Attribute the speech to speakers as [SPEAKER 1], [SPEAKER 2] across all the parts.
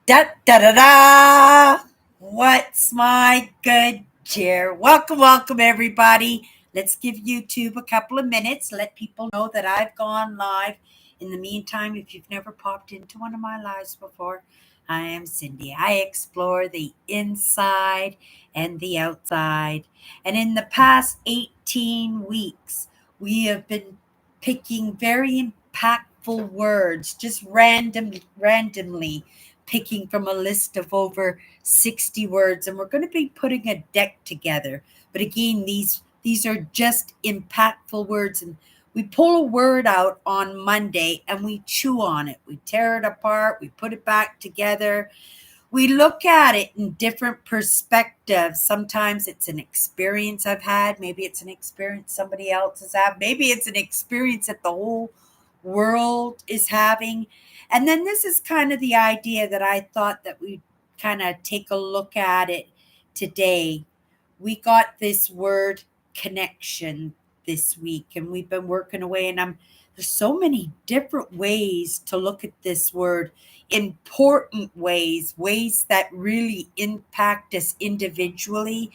[SPEAKER 1] Da da da da! What's my good cheer? Welcome, everybody. Let's give YouTube a couple of minutes. Let people know that I've gone live. In the meantime, if you've never popped into one of my lives before, I am Cindy. I explore the inside and the outside. And in the past 18 weeks, we have been picking very impactful words, just randomly picking from a list of over 60 words, and we're going to be putting a deck together. But again, these are just impactful words, and we pull a word out on Monday and we chew on it. We tear it apart, we put it back together. We look at it in different perspectives. Sometimes it's an experience I've had, maybe it's an experience somebody else has had, maybe it's an experience that the whole world is having. And then this is kind of the idea that I thought that we'd kind of take a look at it today. We got this word connection this week, and we've been working away, and there's so many different ways to look at this word, important ways that really impact us individually,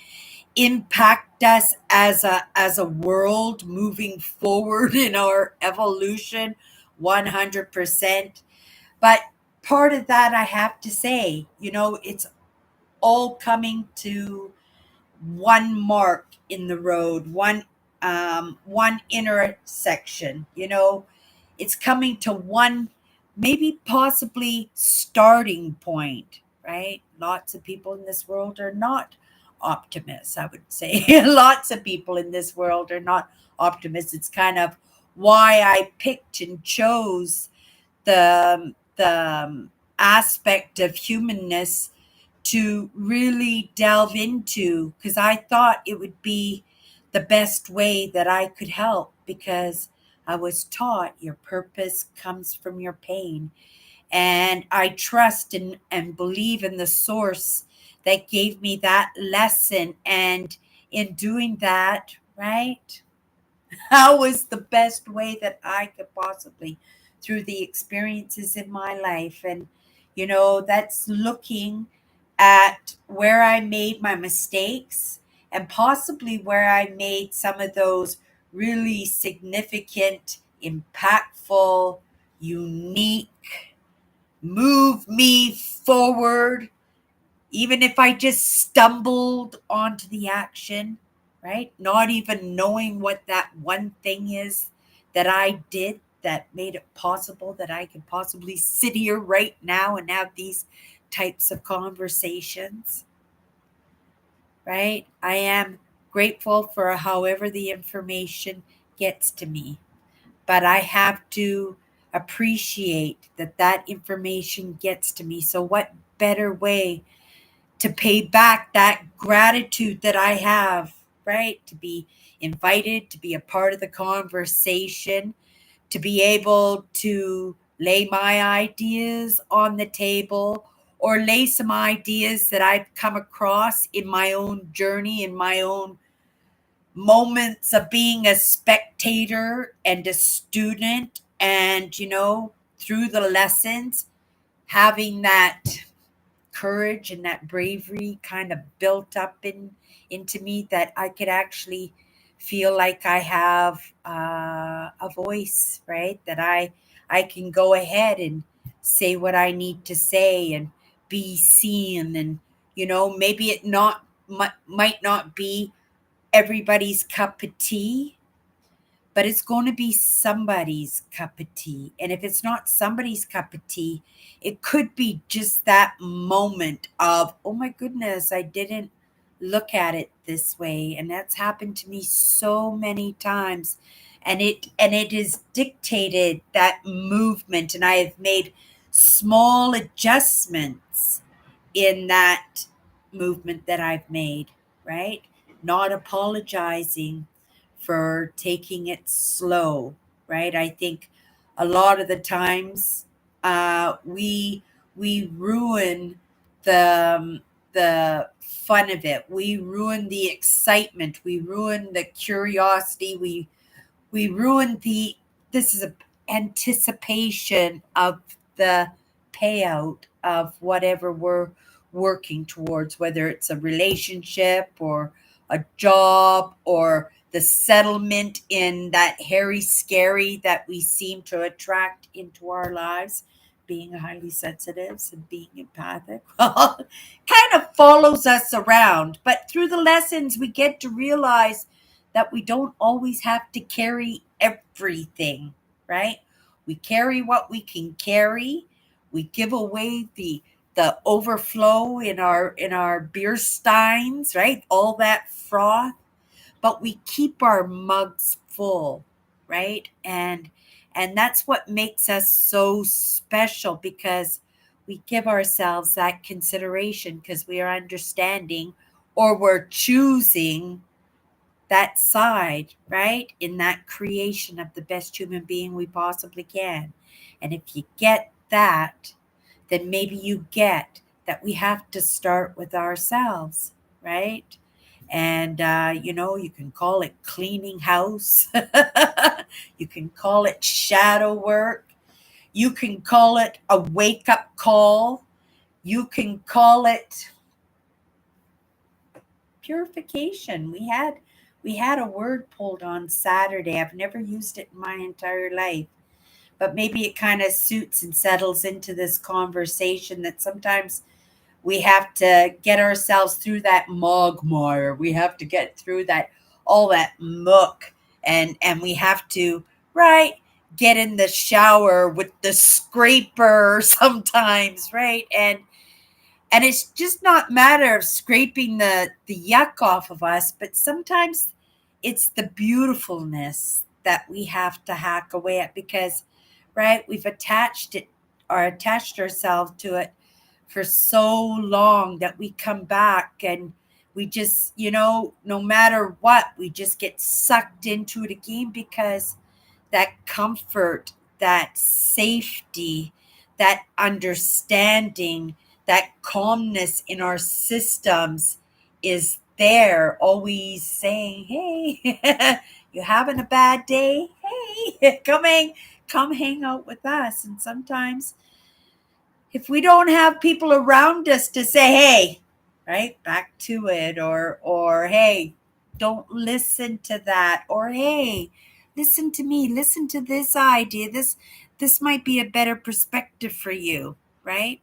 [SPEAKER 1] impact us as a world moving forward in our evolution 100%. But part of that, I have to say, it's all coming to one mark in the road, one intersection. It's coming to one, maybe possibly starting point, right? Lots of people in this world are not optimists, I would say. Lots of people in this world are not optimists. It's kind of why I picked and chose the aspect of humanness to really delve into, because I thought it would be the best way that I could help, because I was taught your purpose comes from your pain. And I trust and believe in the source that gave me that lesson. And in doing that, right, how was the best way that I could possibly, through the experiences in my life. And, that's looking at where I made my mistakes and possibly where I made some of those really significant, impactful, unique, move me forward, even if I just stumbled onto the action, right? Not even knowing what that one thing is that I did that made it possible that I could possibly sit here right now and have these types of conversations, right? I am grateful for however the information gets to me, but I have to appreciate that that information gets to me. So, what better way to pay back that gratitude that I have, right? To be invited, to be a part of the conversation, to be able to lay my ideas on the table or lay some ideas that I've come across in my own journey, in my own moments of being a spectator and a student, and, through the lessons, having that courage and that bravery kind of built up into me, that I could actually feel like I have a voice, right? That I can go ahead and say what I need to say and be seen. And, maybe it not might not be everybody's cup of tea, but it's going to be somebody's cup of tea. And if it's not somebody's cup of tea, it could be just that moment of, oh my goodness, I didn't look at it this way. And that's happened to me so many times. And it has dictated that movement. And I have made small adjustments in that movement that I've made, right? Not apologizing for taking it slow, right? I think a lot of the times we ruin the fun of it. We ruin the excitement. We ruin the curiosity. We ruin the this is a anticipation of the payout of whatever we're working towards, whether it's a relationship or a job or the settlement in that hairy scary that we seem to attract into our lives, being highly sensitive and being empathic. Well, kind of follows us around. But through the lessons, we get to realize that we don't always have to carry everything, right? We carry what we can carry. We give away the overflow in our beer steins, right? All that froth, but we keep our mugs full, right? And that's what makes us so special, because we give ourselves that consideration, because we are understanding, or we're choosing that side, right? In that creation of the best human being we possibly can. And if you get that, then maybe you get that we have to start with ourselves, right? And, you can call it cleaning house. You can call it shadow work. You can call it a wake up call. You can call it purification. We had a word pulled on Saturday. I've never used it in my entire life, but maybe it kind of suits and settles into this conversation that sometimes we have to get ourselves through that mogmire. We have to get through that all that muck, and we have to, right, get in the shower with the scraper sometimes, right? And it's just not matter of scraping the yuck off of us, but sometimes it's the beautifulness that we have to hack away at, because, right, we've attached ourselves to it for so long that we come back and we just, no matter what, we just get sucked into it again, because that comfort, that safety, that understanding, that calmness in our systems is there, always saying, hey, you having a bad day? Hey, come hang out with us. And sometimes if we don't have people around us to say, hey, right, back to it, or hey, don't listen to that, or hey, listen to me, listen to this idea, this might be a better perspective for you, right?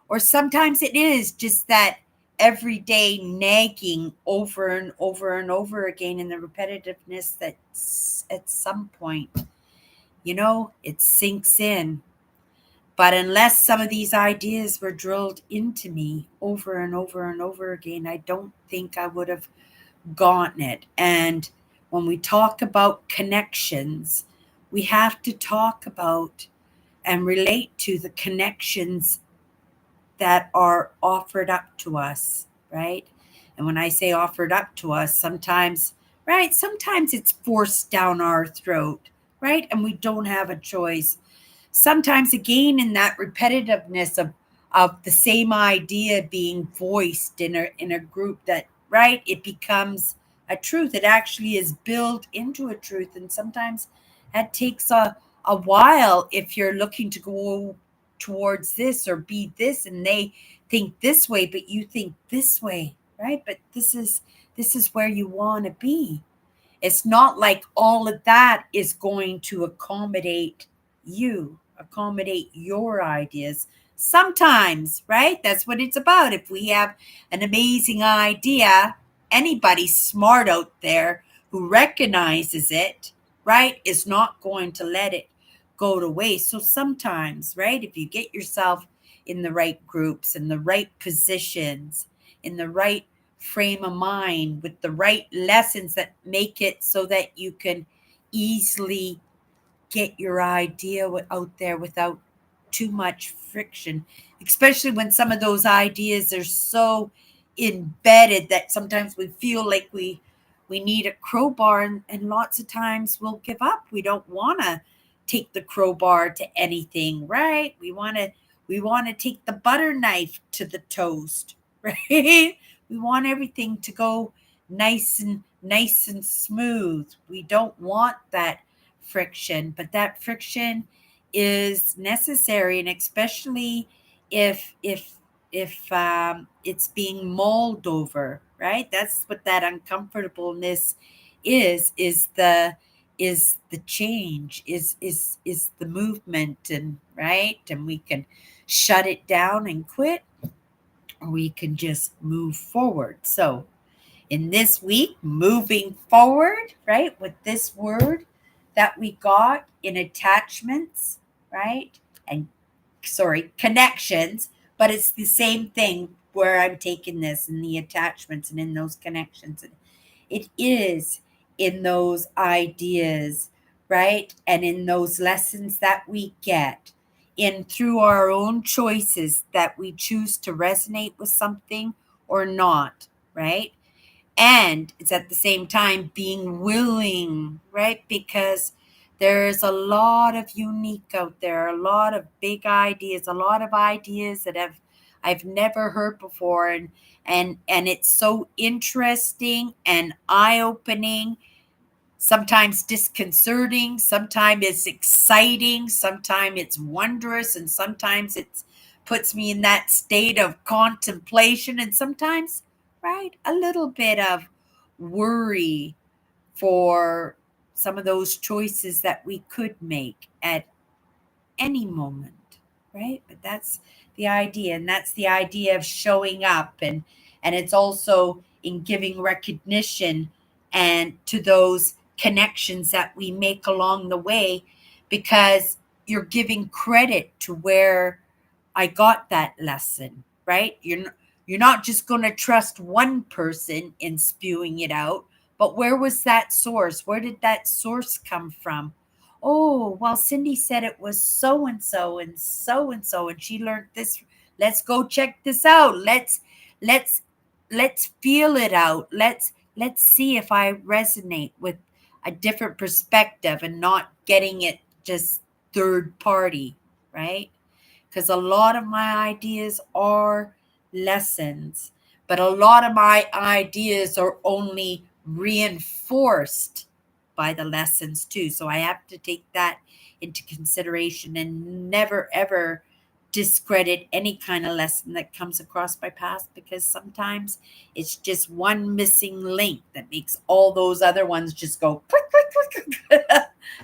[SPEAKER 1] Or sometimes it is just that everyday nagging over and over and over again, in the repetitiveness that at some point, it sinks in. But unless some of these ideas were drilled into me over and over and over again, I don't think I would have gotten it. And when we talk about connections, we have to talk about and relate to the connections that are offered up to us, right? And when I say offered up to us, sometimes, right, sometimes it's forced down our throat, right? And we don't have a choice. Sometimes, again, in that repetitiveness of the same idea being voiced in a group, that, right, it becomes a truth. It actually is built into a truth. And sometimes that takes a while if you're looking to go towards this or be this, and they think this way but you think this way, right? But this is where you want to be. It's not like all of that is going to accommodate your ideas. Sometimes, right? That's what it's about. If we have an amazing idea, anybody smart out there who recognizes it, right, is not going to let it go to waste. So sometimes, right, if you get yourself in the right groups, in the right positions, in the right frame of mind, with the right lessons that make it so that you can easily get your idea out there without too much friction, especially when some of those ideas are so embedded that sometimes we feel like we need a crowbar, and lots of times we'll give up. We don't want to take the crowbar to anything, right? We want to take the butter knife to the toast, right? We want everything to go nice and smooth. We don't want that friction, but that friction is necessary, and especially if it's being mulled over, right? That's what that uncomfortableness is the change, is the movement, and right, and we can shut it down and quit, or we can just move forward. So in this week, moving forward, right, with this word that we got in attachments, right, and connections, but it's the same thing where I'm taking this in the attachments and in those connections. And it is in those ideas, right, and in those lessons that we get in through our own choices that we choose to resonate with something or not, right? And it's at the same time being willing, right? Because there's a lot of unique out there, a lot of big ideas, a lot of ideas that I've never heard before, and it's so interesting and eye-opening, sometimes disconcerting, sometimes it's exciting, sometimes it's wondrous, and sometimes it puts me in that state of contemplation, and sometimes, right, a little bit of worry for some of those choices that we could make at any moment, right? But that's the idea, and that's the idea of showing up, and it's also in giving recognition and to those connections that we make along the way, because you're giving credit to where I got that lesson, right? You're not just going to trust one person in spewing it out, but where was that source? Where did that source come from? Oh, well, Cindy said it was so and so and so and so, and she learned this. Let's go check this out. Let's let's feel it out. Let's see if I resonate with a different perspective and not getting it just third party, right? Because a lot of my ideas are lessons, but a lot of my ideas are only reinforced by the lessons too. So I have to take that into consideration and never ever discredit any kind of lesson that comes across my path, because sometimes it's just one missing link that makes all those other ones just go click, click, click, click,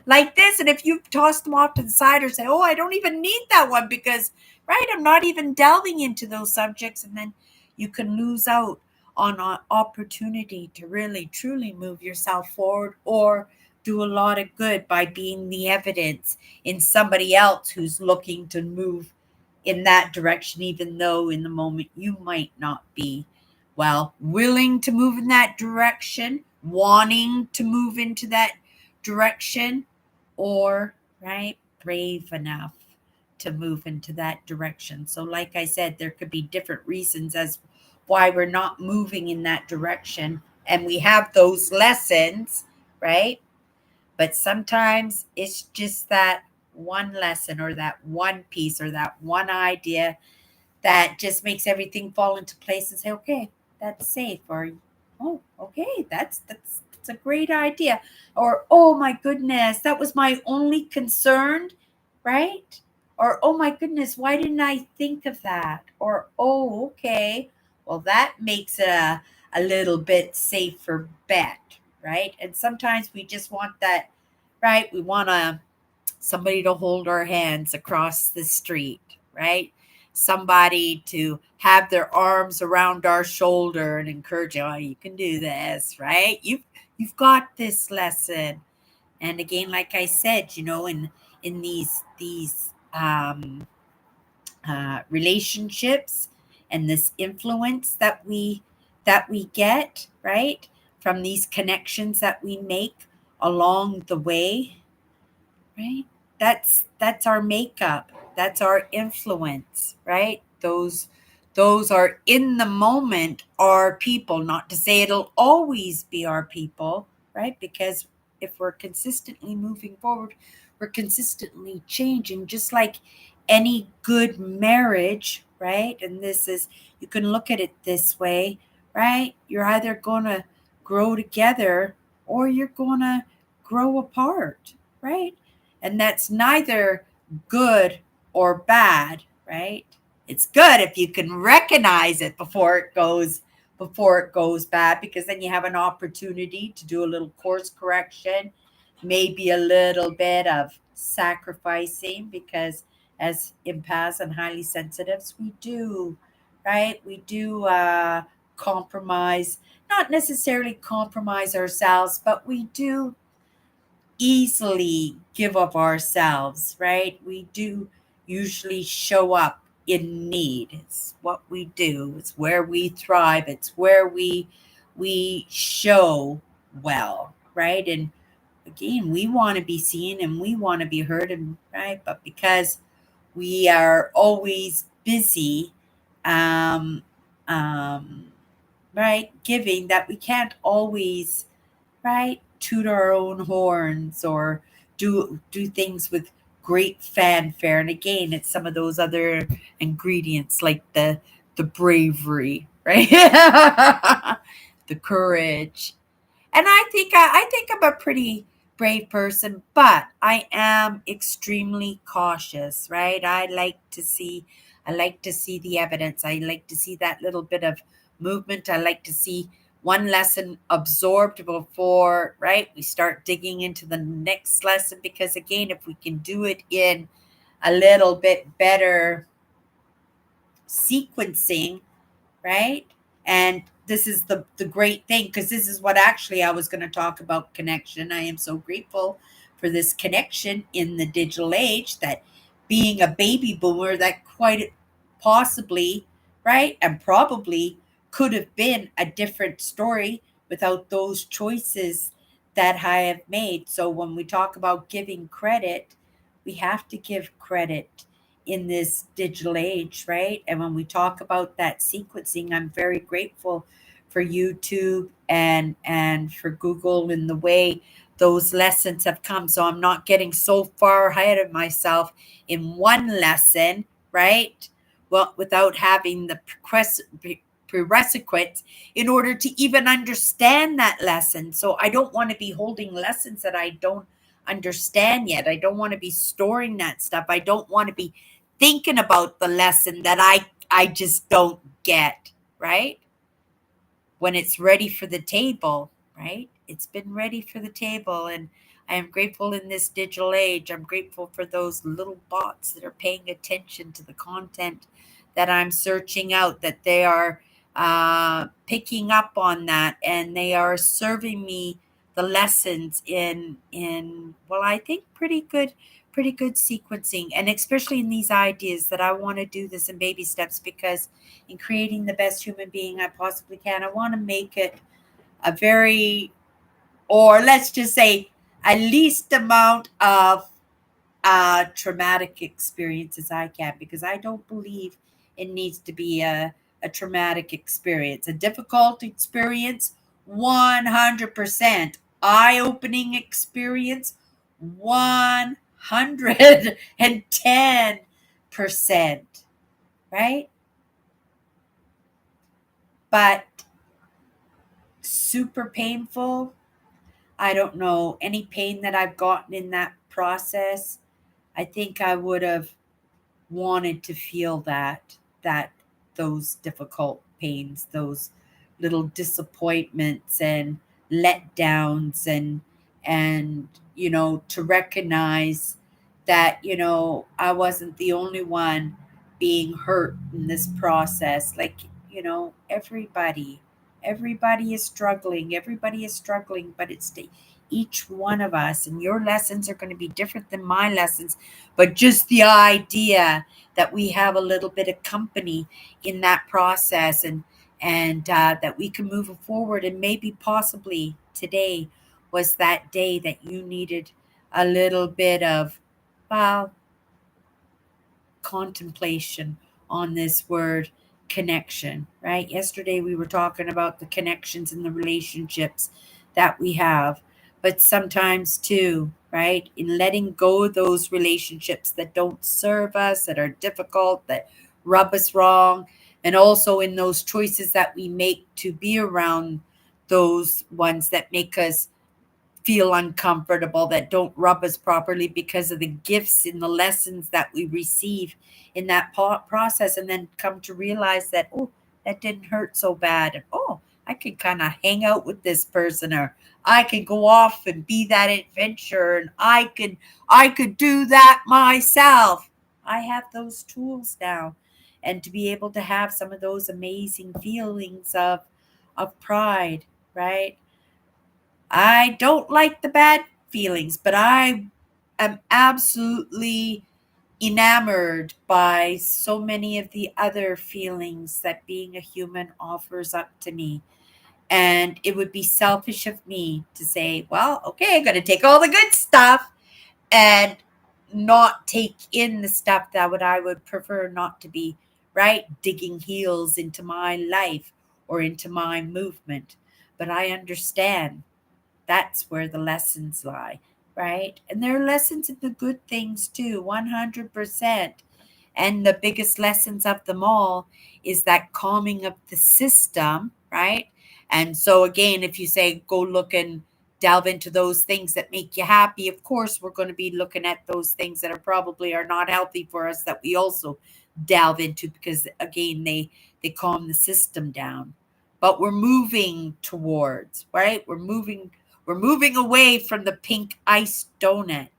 [SPEAKER 1] like this. And if you toss them off to the side or say, oh, I don't even need that one because, right, I'm not even delving into those subjects, and then you can lose out on an opportunity to really truly move yourself forward or do a lot of good by being the evidence in somebody else who's looking to move in that direction, even though in the moment you might not be, well, willing to move in that direction, wanting to move into that direction, or, right, brave enough to move into that direction. So, like I said, there could be different reasons as why we're not moving in that direction. And we have those lessons, right? But sometimes it's just that one lesson or that one piece or that one idea that just makes everything fall into place and say, okay, that's safe. Or, oh, okay, that's a great idea. Or, oh my goodness, that was my only concern, right? Or, oh my goodness, why didn't I think of that? Or, oh, okay, well, that makes it a little bit safer bet, right? And sometimes we just want that, right? We want somebody to hold our hands across the street, right? Somebody to have their arms around our shoulder and encourage you, oh, you can do this, right? You've got this lesson. And again, like I said, in these relationships and this influence that we get, right, from these connections that we make along the way, right? That's our makeup. That's our influence, right? Those are in the moment our people. Not to say it'll always be our people, right? Because if we're consistently moving forward, we're consistently changing, just like any good marriage, right? And this is, you can look at it this way, right? You're either going to grow together or you're going to grow apart, right? And that's neither good or bad, right? It's good if you can recognize it before it goes bad, because then you have an opportunity to do a little course correction, maybe a little bit of sacrificing, because as empaths and highly sensitives, we do, right? We do compromise, not necessarily compromise ourselves, but we do easily give up ourselves, right? We do usually show up in need. It's what we do. It's where we thrive. It's where we show well, right? And again, we want to be seen and we want to be heard, and right, but because we are always busy, um, um, right, giving, that we can't always, right, toot our own horns or do things with great fanfare. And again, it's some of those other ingredients like the bravery, right? The courage. And I think I'm a pretty brave person, but I am extremely cautious, right? I like to see the evidence. I like to see that little bit of movement. I like to see one lesson absorbed before, right, we start digging into the next lesson, because again, if we can do it in a little bit better sequencing, right? And this is the great thing, because this is what actually I was going to talk about: connection. I am so grateful for this connection in the digital age, that being a baby boomer, that quite possibly, right, and probably could have been a different story without those choices that I have made. So when we talk about giving credit, we have to give credit in this digital age, right? And when we talk about that sequencing, I'm very grateful for YouTube and for Google and the way those lessons have come. So I'm not getting so far ahead of myself in one lesson, right? Well, without having the prerequisites in order to even understand that lesson. So I don't want to be holding lessons that I don't understand yet. I don't want to be storing that stuff. I don't want to be thinking about the lesson that I just don't get, right? When it's ready for the table, right? It's been ready for the table. And I am grateful in this digital age. I'm grateful for those little bots that are paying attention to the content that I'm searching out, that they are picking up on that, and they are serving me the lessons in well, I think pretty good sequencing, and especially in these ideas that I want to do this in baby steps, because in creating the best human being I possibly can, I want to make it a very, or let's just say, a least amount of traumatic experience as I can, because I don't believe it needs to be a traumatic experience. A difficult experience, 100%. Eye opening experience, 110%, right? But super painful, I don't know. Any pain that I've gotten in that process, I think I would have wanted to feel that those difficult pains, those little disappointments and letdowns, and to recognize that I wasn't the only one being hurt in this process. Like, everybody is struggling, but it's to each one of us, and your lessons are going to be different than my lessons, but just the idea that we have a little bit of company in that process, and that we can move forward, and maybe possibly today was that day that you needed a little bit of, well, contemplation on this word connection, right? Yesterday we were talking about the connections and the relationships that we have, but sometimes too, right, in letting go of those relationships that don't serve us, that are difficult, that rub us wrong, and also in those choices that we make to be around those ones that make us feel uncomfortable, that don't rub us properly because of the gifts and the lessons that we receive in that process, and then come to realize that, oh, that didn't hurt so bad, and oh, I could kind of hang out with this person, or I could go off and be that adventure, and I could do that myself. I have those tools now, and to be able to have some of those amazing feelings of pride, right? I don't like the bad feelings, but I am absolutely enamored by so many of the other feelings that being a human offers up to me. And it would be selfish of me to say, well, okay, I'm going to take all the good stuff and not take in the stuff that I would prefer not to be, right? Digging heels into my life or into my movement. But I understand that's where the lessons lie, right? And there are lessons in the good things too, 100%. And the biggest lessons of them all is that calming of the system, right? And so, again, if you say go look and delve into those things that make you happy, of course, we're going to be looking at those things that are probably are not healthy for us that we also delve into because, again, they calm the system down. But we're moving towards, right? We're moving away from the pink ice donut,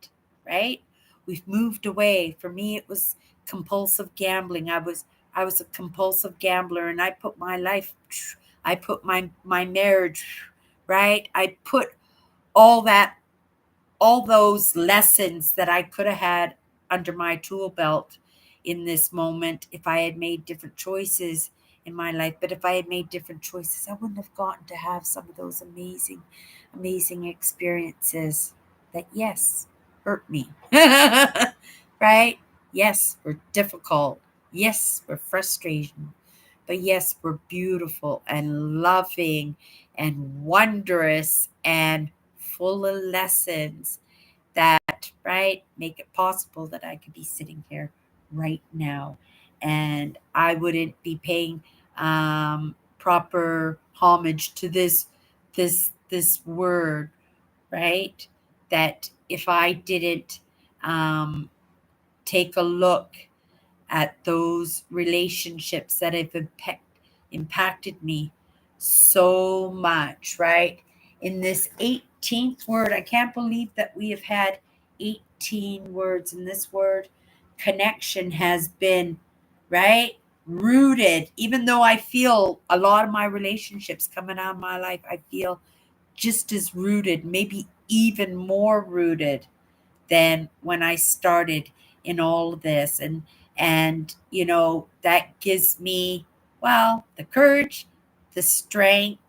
[SPEAKER 1] right? We've moved away. For me, it was compulsive gambling. I was a compulsive gambler, and I put my life, I put my marriage, right? I put all that, all those lessons that I could have had under my tool belt in this moment if I had made different choices in my life. But if I had made different choices, I wouldn't have gotten to have some of those amazing, amazing experiences that, yes, hurt me. Right? Yes, were difficult. Yes, were frustrating. But yes, we're beautiful and loving and wondrous and full of lessons that, right, make it possible that I could be sitting here right now. And I wouldn't be paying proper homage to this word, right? That if I didn't um, take a look at those relationships that have impacted me so much, right? In this 18th word, I can't believe that we have had 18 words, and this word connection has been, right, rooted. Even though I feel a lot of my relationships coming out of my life, I feel just as rooted, maybe even more rooted than when I started in all of this. And that gives me, well, the courage, the strength.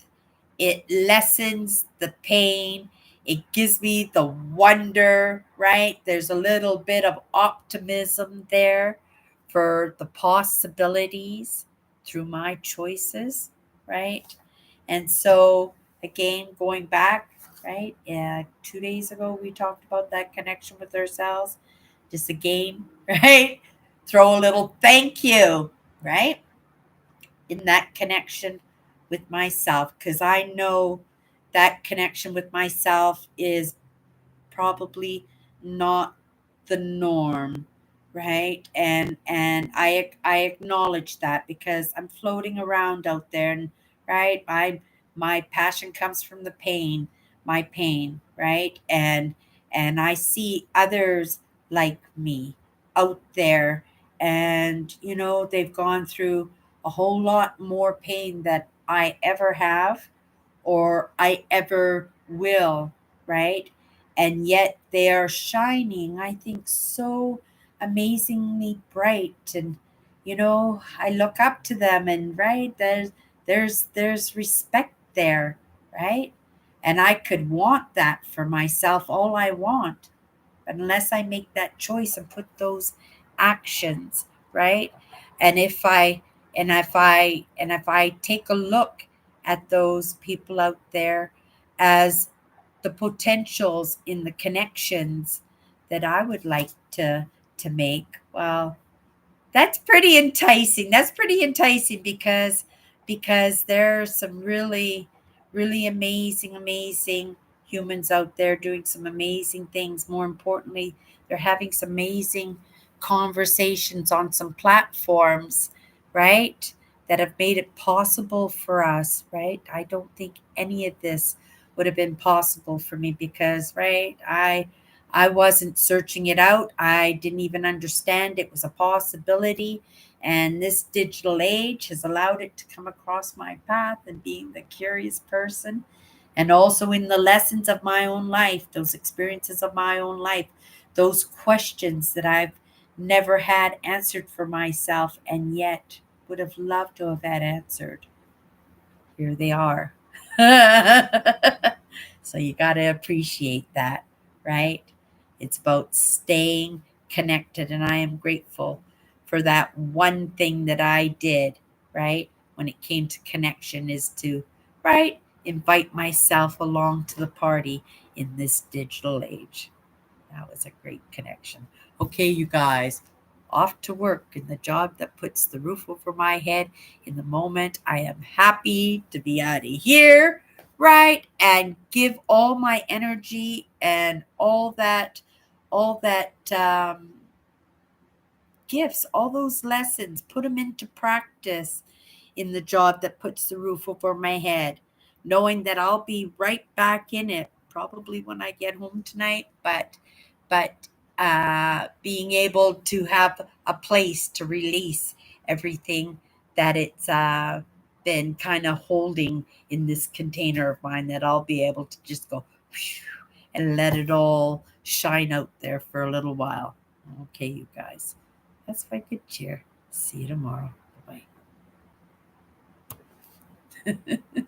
[SPEAKER 1] It lessens the pain. It gives me the wonder, right? There's a little bit of optimism there for the possibilities through my choices, right? And so, again, going back, right? 2 days ago, we talked about that connection with ourselves. Just again, right? Throw a little thank you, right? In that connection with myself, because I know that connection with myself is probably not the norm, right? And I acknowledge that because I'm floating around out there, and right, my passion comes from the pain, my pain, right? And I see others like me out there, and they've gone through a whole lot more pain that I ever have or I ever will, right? And yet they are shining, I think, so amazingly bright. And I look up to them, and right, there's respect there, right? And I could want that for myself all I want, unless I make that choice and put those actions, right? And if I take a look at those people out there as the potentials in the connections that I would like to make, well, that's pretty enticing. That's pretty enticing because there are some really, really amazing, amazing humans out there doing some amazing things. More importantly, they're having some amazing conversations on some platforms, right? That have made it possible for us, right? I don't think any of this would have been possible for me because, right, I wasn't searching it out. I didn't even understand it was a possibility. And this digital age has allowed it to come across my path, and being the curious person, and also in the lessons of my own life, those experiences of my own life, those questions that I've never had answered for myself and yet would have loved to have had answered. Here they are. So you got to appreciate that, right? It's about staying connected. And I am grateful for that one thing that I did, right? When it came to connection, is to, right, invite myself along to the party in this digital age. That was a great connection. Okay, you guys, off to work in the job that puts the roof over my head. In the moment, I am happy to be out of here, right? And give all my energy and all that gifts, all those lessons, put them into practice in the job that puts the roof over my head, knowing that I'll be right back in it probably when I get home tonight, but being able to have a place to release everything that it's been kind of holding in this container of mine, that I'll be able to just go and let it all shine out there for a little while. Okay, you guys. That's my good cheer. See you tomorrow. Bye bye.